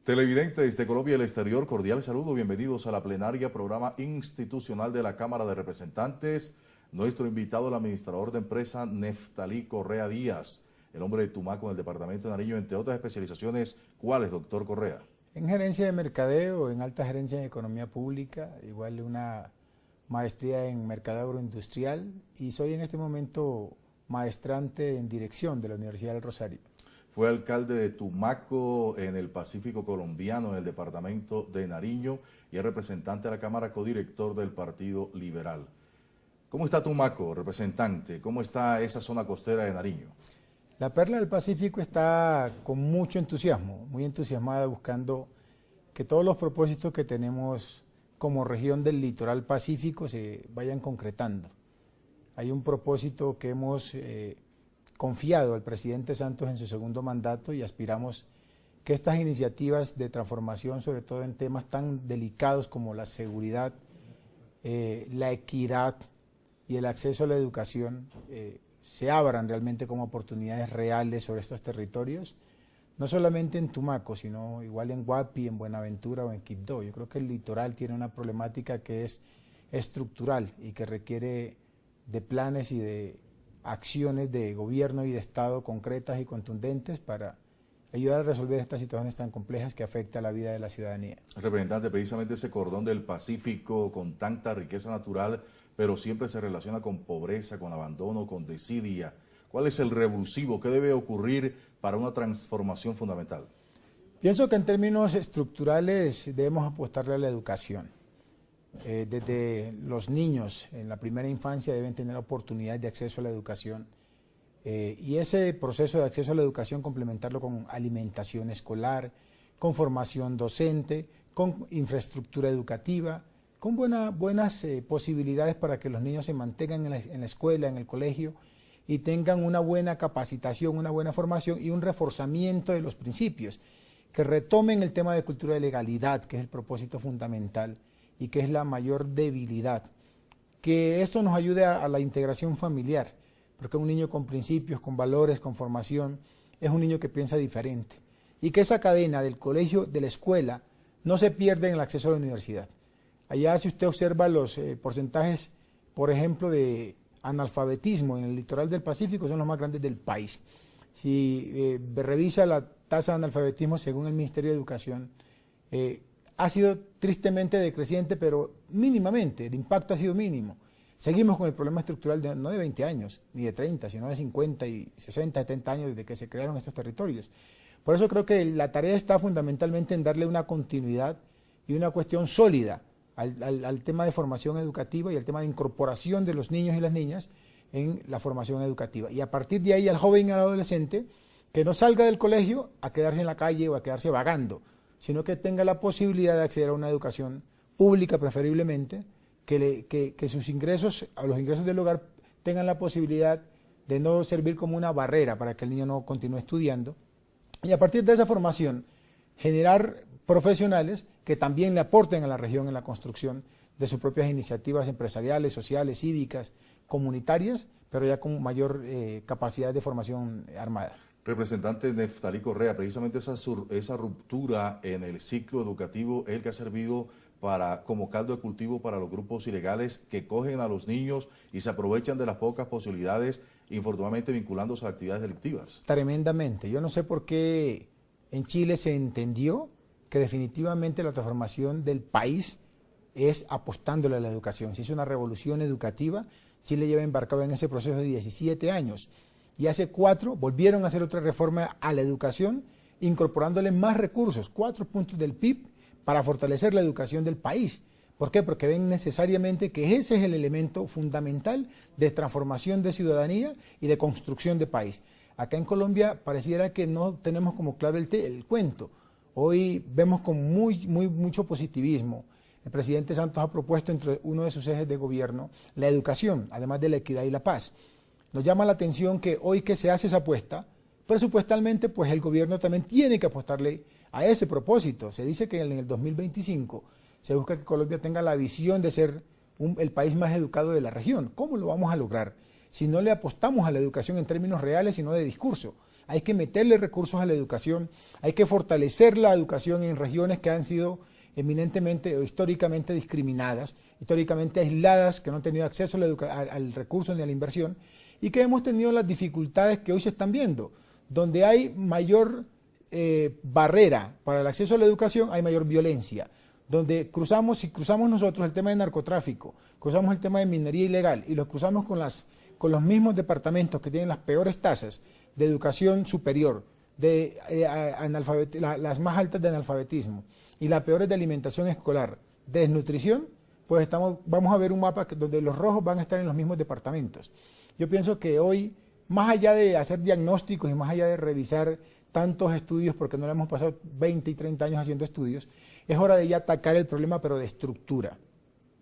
Televidentes de Colombia y el exterior, cordial saludo, bienvenidos a la plenaria, programa institucional de la Cámara de Representantes. Nuestro invitado, el administrador de empresa Neftalí Correa Díaz, el hombre de Tumaco en el departamento de Nariño, entre otras especializaciones. ¿Cuáles, doctor Correa? En gerencia de mercadeo, en alta gerencia en economía pública, igual una maestría en mercadeo agroindustrial, y soy en este momento maestrante en dirección de la Universidad del Rosario. Fue alcalde de Tumaco en el Pacífico colombiano, en el departamento de Nariño, y es representante de la Cámara, codirector del Partido Liberal. ¿Cómo está Tumaco, representante? ¿Cómo está esa zona costera de Nariño? La Perla del Pacífico está con mucho entusiasmo, muy entusiasmada, buscando que todos los propósitos que tenemos como región del litoral pacífico se vayan concretando. Hay un propósito que hemos confiado al presidente Santos en su segundo mandato y aspiramos que estas iniciativas de transformación, sobre todo en temas tan delicados como la seguridad, la equidad y el acceso a la educación, se abran realmente como oportunidades reales sobre estos territorios, no solamente en Tumaco, sino igual en Guapi, en Buenaventura o en Quibdó. Yo creo que el litoral tiene una problemática que es estructural y que requiere de planes y de acciones de gobierno y de Estado concretas y contundentes para ayudar a resolver estas situaciones tan complejas que afectan la vida de la ciudadanía. Representante, precisamente ese cordón del Pacífico con tanta riqueza natural, pero siempre se relaciona con pobreza, con abandono, con desidia. ¿Cuál es el revulsivo? ¿Qué debe ocurrir para una transformación fundamental? Pienso que en términos estructurales debemos apostarle a la educación. Desde los niños en la primera infancia deben tener oportunidades de acceso a la educación y ese proceso de acceso a la educación complementarlo con alimentación escolar, con formación docente, con infraestructura educativa, con buenas posibilidades para que los niños se mantengan en la escuela, en el colegio y tengan una buena capacitación, una buena formación y un reforzamiento de los principios, que retomen el tema de cultura de legalidad, que es el propósito fundamental y que es la mayor debilidad, que esto nos ayude a la integración familiar, porque un niño con principios, con valores, con formación, es un niño que piensa diferente, y que esa cadena del colegio, de la escuela, no se pierda en el acceso a la universidad. Allá, si usted observa los porcentajes, por ejemplo, de analfabetismo en el litoral del Pacífico, son los más grandes del país. Si revisa la tasa de analfabetismo según el Ministerio de Educación, ha sido tristemente decreciente, pero mínimamente, el impacto ha sido mínimo. Seguimos con el problema estructural no de 20 años, ni de 30, sino de 50 y 60, 70 años desde que se crearon estos territorios. Por eso creo que la tarea está fundamentalmente en darle una continuidad y una cuestión sólida al tema de formación educativa y al tema de incorporación de los niños y las niñas en la formación educativa. Y a partir de ahí al joven y al adolescente que no salga del colegio a quedarse en la calle o a quedarse vagando, sino que tenga la posibilidad de acceder a una educación pública preferiblemente, que sus ingresos, a los ingresos del hogar, tengan la posibilidad de no servir como una barrera para que el niño no continúe estudiando. Y a partir de esa formación, generar profesionales que también le aporten a la región en la construcción de sus propias iniciativas empresariales, sociales, cívicas, comunitarias, pero ya con mayor capacidad de formación armada. Representante Neftalí Correa, precisamente esa ruptura en el ciclo educativo es el que ha servido como caldo de cultivo para los grupos ilegales que cogen a los niños y se aprovechan de las pocas posibilidades, infortunadamente vinculándose a actividades delictivas. Tremendamente. Yo no sé por qué en Chile se entendió que definitivamente la transformación del país es apostándole a la educación. Se hizo una revolución educativa. Chile lleva embarcado en ese proceso de 17 años. Y hace 4 volvieron a hacer otra reforma a la educación, incorporándole más recursos, 4 puntos del PIB, para fortalecer la educación del país. ¿Por qué? Porque ven necesariamente que ese es el elemento fundamental de transformación de ciudadanía y de construcción de país. Acá en Colombia pareciera que no tenemos como claro el cuento. Hoy vemos con mucho positivismo. El presidente Santos ha propuesto entre uno de sus ejes de gobierno la educación, además de la equidad y la paz. Nos llama la atención que hoy que se hace esa apuesta, presupuestalmente, pues el gobierno también tiene que apostarle a ese propósito. Se dice que en el 2025 se busca que Colombia tenga la visión de ser el país más educado de la región. ¿Cómo lo vamos a lograr? Si no le apostamos a la educación en términos reales, sino de discurso. hay que meterle recursos a la educación, hay que fortalecer la educación en regiones que han sido eminentemente o históricamente discriminadas, históricamente aisladas, que no han tenido acceso al recurso ni a la inversión, y que hemos tenido las dificultades que hoy se están viendo, donde hay mayor barrera para el acceso a la educación, hay mayor violencia. Donde si cruzamos nosotros el tema de narcotráfico, cruzamos el tema de minería ilegal y lo cruzamos con los mismos departamentos que tienen las peores tasas de educación superior, las más altas de analfabetismo y las peores de alimentación escolar, de desnutrición, pues vamos a ver un mapa donde los rojos van a estar en los mismos departamentos. Yo pienso que hoy, más allá de hacer diagnósticos y más allá de revisar tantos estudios, porque no le hemos pasado 20 y 30 años haciendo estudios, es hora de ya atacar el problema, pero de estructura.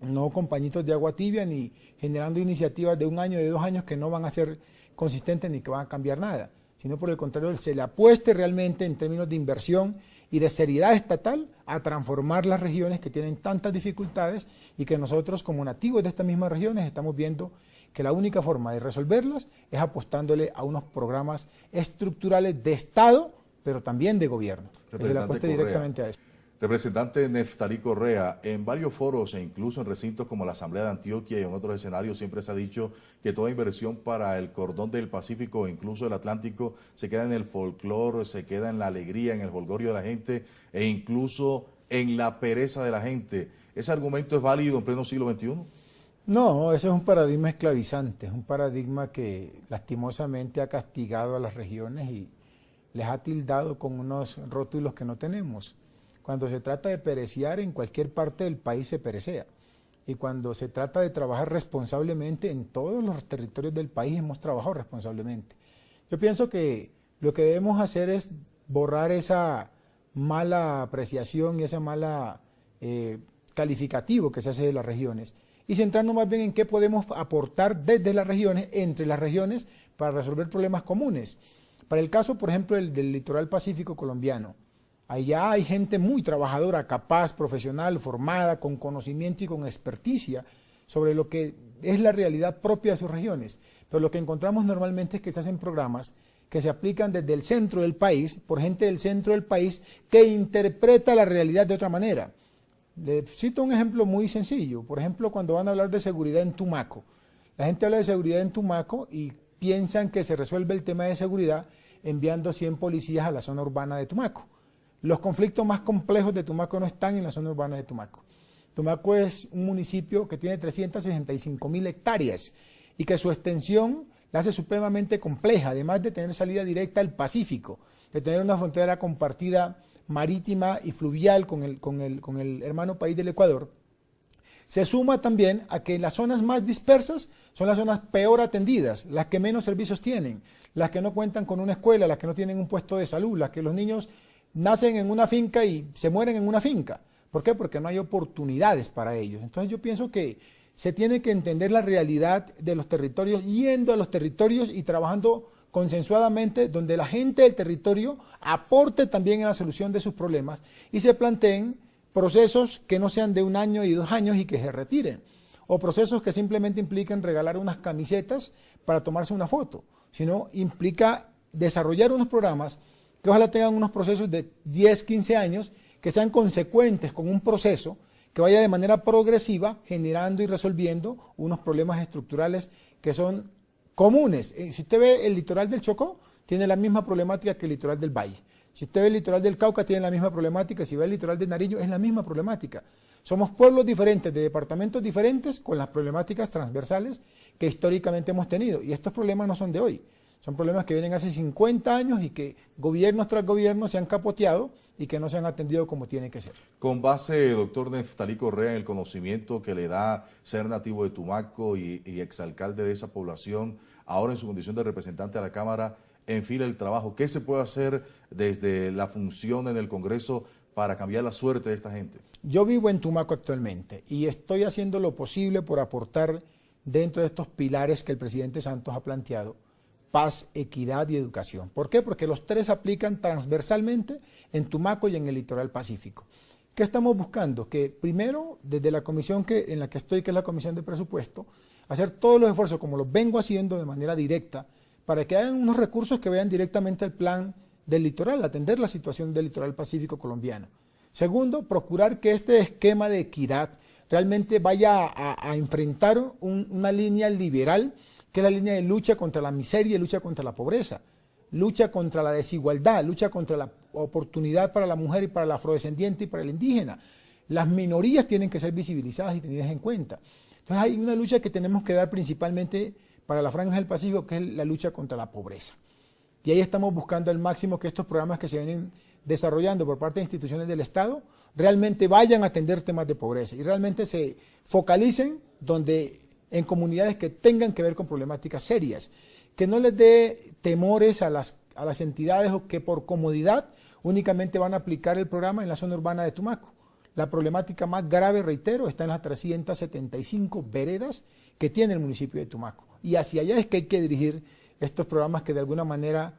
No con pañitos de agua tibia, ni generando iniciativas de 1 año, de 2 años que no van a ser consistentes ni que van a cambiar nada, sino por el contrario, se le apueste realmente en términos de inversión y de seriedad estatal a transformar las regiones que tienen tantas dificultades y que nosotros como nativos de estas mismas regiones estamos viendo que la única forma de resolverlas es apostándole a unos programas estructurales de Estado, pero también de gobierno, que se le apueste directamente a eso. Representante Neftalí Correa, en varios foros e incluso en recintos como la Asamblea de Antioquia y en otros escenarios siempre se ha dicho que toda inversión para el cordón del Pacífico o incluso el Atlántico se queda en el folclore, se queda en la alegría, en el jolgorio de la gente e incluso en la pereza de la gente. ¿Ese argumento es válido en pleno siglo XXI? No, ese es un paradigma esclavizante, es un paradigma que lastimosamente ha castigado a las regiones y les ha tildado con unos rótulos que no tenemos. Cuando se trata de perecear, en cualquier parte del país se perecea. Y cuando se trata de trabajar responsablemente, en todos los territorios del país hemos trabajado responsablemente. Yo pienso que lo que debemos hacer es borrar esa mala apreciación y ese mala calificativo que se hace de las regiones y centrarnos más bien en qué podemos aportar desde las regiones, entre las regiones, para resolver problemas comunes. Para el caso, por ejemplo, del litoral pacífico colombiano, allá hay gente muy trabajadora, capaz, profesional, formada, con conocimiento y con experticia sobre lo que es la realidad propia de sus regiones. Pero lo que encontramos normalmente es que se hacen programas que se aplican desde el centro del país, por gente del centro del país, que interpreta la realidad de otra manera. Le cito un ejemplo muy sencillo. Por ejemplo, cuando van a hablar de seguridad en Tumaco. La gente habla de seguridad en Tumaco y piensan que se resuelve el tema de seguridad enviando 100 policías a la zona urbana de Tumaco. Los conflictos más complejos de Tumaco no están en la zona urbana de Tumaco. Tumaco es un municipio que tiene 365.000 hectáreas y que su extensión la hace supremamente compleja, además de tener salida directa al Pacífico, de tener una frontera compartida marítima y fluvial con el hermano país del Ecuador. Se suma también a que las zonas más dispersas son las zonas peor atendidas, las que menos servicios tienen, las que no cuentan con una escuela, las que no tienen un puesto de salud, las que los niños nacen en una finca y se mueren en una finca. ¿Por qué? Porque no hay oportunidades para ellos. Entonces yo pienso que se tiene que entender la realidad de los territorios, yendo a los territorios y trabajando consensuadamente, donde la gente del territorio aporte también en la solución de sus problemas y se planteen procesos que no sean de 1 año y 2 años y que se retiren, o procesos que simplemente impliquen regalar unas camisetas para tomarse una foto, sino implica desarrollar unos programas que ojalá tengan unos procesos de 10, 15 años, que sean consecuentes con un proceso que vaya de manera progresiva generando y resolviendo unos problemas estructurales que son comunes. Si usted ve el litoral del Chocó, tiene la misma problemática que el litoral del Valle. Si usted ve el litoral del Cauca, tiene la misma problemática. Si ve el litoral de Nariño, es la misma problemática. Somos pueblos diferentes, de departamentos diferentes, con las problemáticas transversales que históricamente hemos tenido. Y estos problemas no son de hoy. Son problemas que vienen hace 50 años y que gobiernos tras gobiernos se han capoteado y que no se han atendido como tiene que ser. Con base, doctor Neftalí Correa, en el conocimiento que le da ser nativo de Tumaco y exalcalde de esa población, ahora en su condición de representante a la Cámara, enfila el trabajo. ¿Qué se puede hacer desde la función en el Congreso para cambiar la suerte de esta gente? Yo vivo en Tumaco actualmente y estoy haciendo lo posible por aportar dentro de estos pilares que el presidente Santos ha planteado: paz, equidad y educación. ¿Por qué? Porque los tres aplican transversalmente en Tumaco y en el litoral pacífico. ¿Qué estamos buscando? Que primero, desde la comisión en la que estoy, que es la Comisión de Presupuesto, hacer todos los esfuerzos, como los vengo haciendo de manera directa, para que hagan unos recursos que vayan directamente al plan del litoral, atender la situación del litoral pacífico colombiano. Segundo, procurar que este esquema de equidad realmente vaya a enfrentar una línea liberal, que es la línea de lucha contra la miseria y lucha contra la pobreza, lucha contra la desigualdad, lucha contra la oportunidad para la mujer y para el afrodescendiente y para el indígena. Las minorías tienen que ser visibilizadas y tenidas en cuenta. Entonces hay una lucha que tenemos que dar principalmente para la franja del Pacífico, que es la lucha contra la pobreza. Y ahí estamos buscando al máximo que estos programas que se vienen desarrollando por parte de instituciones del Estado realmente vayan a atender temas de pobreza y realmente se focalicen en comunidades que tengan que ver con problemáticas serias, que no les dé temores a las entidades o que por comodidad únicamente van a aplicar el programa en la zona urbana de Tumaco. La problemática más grave, reitero, está en las 375 veredas que tiene el municipio de Tumaco. Y hacia allá es que hay que dirigir estos programas que de alguna manera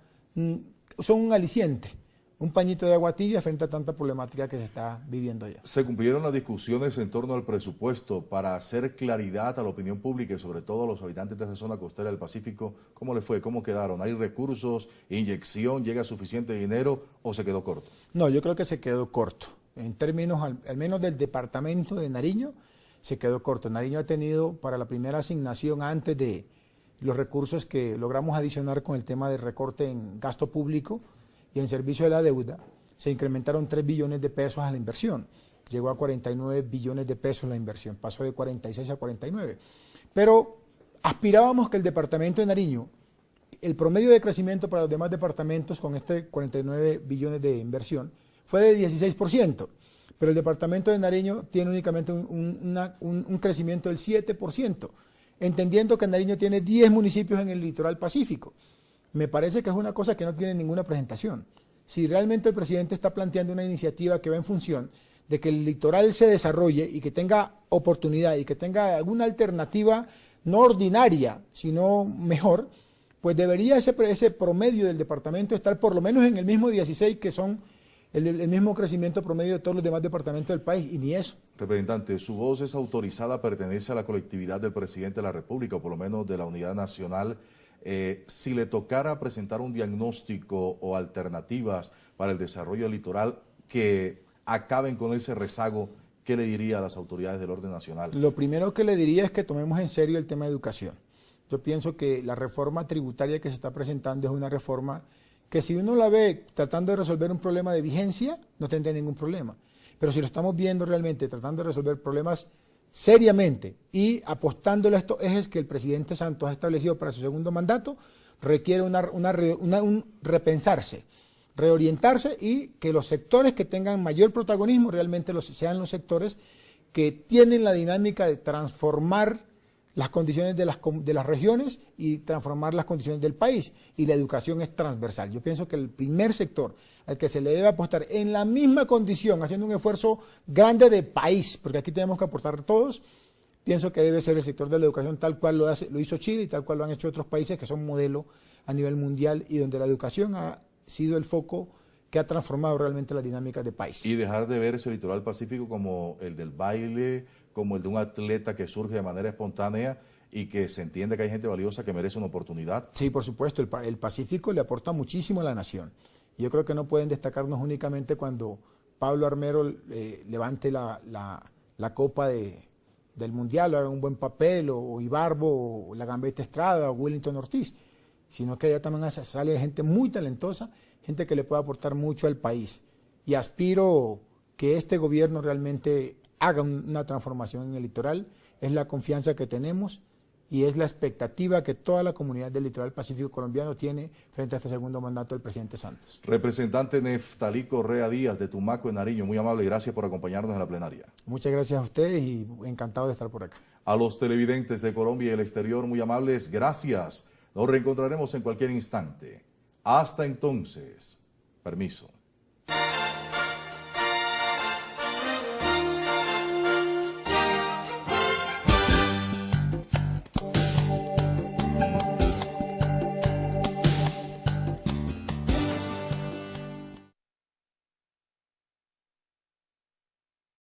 son un aliciente, un pañito de agua tibia frente a tanta problemática que se está viviendo allá. Se cumplieron las discusiones en torno al presupuesto para hacer claridad a la opinión pública y sobre todo a los habitantes de esa zona costera del Pacífico. ¿Cómo le fue? ¿Cómo quedaron? ¿Hay recursos, inyección, llega suficiente dinero o se quedó corto? No, yo creo que se quedó corto. En términos al menos del departamento de Nariño, se quedó corto. Nariño ha tenido para la primera asignación antes de los recursos que logramos adicionar con el tema de recorte en gasto público y en servicio de la deuda, se incrementaron 3 billones de pesos a la inversión. Llegó a 49 billones de pesos la inversión, pasó de 46 a 49. Pero aspirábamos que el departamento de Nariño, el promedio de crecimiento para los demás departamentos con este 49 billones de inversión, fue de 16%, pero el departamento de Nariño tiene únicamente un crecimiento del 7%, entendiendo que Nariño tiene 10 municipios en el litoral pacífico. Me parece que es una cosa que no tiene ninguna presentación. Si realmente el presidente está planteando una iniciativa que va en función de que el litoral se desarrolle y que tenga oportunidad y que tenga alguna alternativa no ordinaria, sino mejor, pues debería ese promedio del departamento estar por lo menos en el mismo 16 que son el mismo crecimiento promedio de todos los demás departamentos del país, y ni eso. Representante, su voz es autorizada, pertenece a la colectividad del presidente de la República, o por lo menos de la Unidad Nacional. Si le tocara presentar un diagnóstico o alternativas para el desarrollo del litoral que acaben con ese rezago, ¿qué le diría a las autoridades del orden nacional? Lo primero que le diría es que tomemos en serio el tema de educación. Yo pienso que la reforma tributaria que se está presentando es una reforma que si uno la ve tratando de resolver un problema de vigencia, no tendría ningún problema. Pero si lo estamos viendo realmente tratando de resolver problemas seriamente y apostándole a estos ejes que el presidente Santos ha establecido para su segundo mandato, requiere un repensarse, reorientarse y que los sectores que tengan mayor protagonismo realmente sean los sectores que tienen la dinámica de transformar las condiciones de las regiones y transformar las condiciones del país, y la educación es transversal. Yo pienso que el primer sector al que se le debe apostar en la misma condición, haciendo un esfuerzo grande de país, porque aquí tenemos que aportar todos, pienso que debe ser el sector de la educación tal cual lo hizo Chile y tal cual lo han hecho otros países que son modelo a nivel mundial y donde la educación ha sido el foco que ha transformado realmente las dinámicas de país. Y dejar de ver ese litoral pacífico como el del baile, como el de un atleta que surge de manera espontánea y que se entiende que hay gente valiosa que merece una oportunidad. Sí, por supuesto, el Pacífico le aporta muchísimo a la nación. Y yo creo que no pueden destacarnos únicamente cuando Pablo Armero levante la copa del Mundial, o haga un buen papel, o Ibarbo, o la Gambetta Estrada, o Wellington Ortiz, sino que allá también sale gente muy talentosa, gente que le puede aportar mucho al país. Y aspiro que este gobierno realmente haga una transformación en el litoral, es la confianza que tenemos y es la expectativa que toda la comunidad del litoral pacífico colombiano tiene frente a este segundo mandato del presidente Santos. Representante Neftalí Correa Díaz de Tumaco, en Nariño, muy amable, gracias por acompañarnos en la plenaria. Muchas gracias a ustedes y encantado de estar por acá. A los televidentes de Colombia y el exterior, muy amables, gracias. Nos reencontraremos en cualquier instante. Hasta entonces, permiso.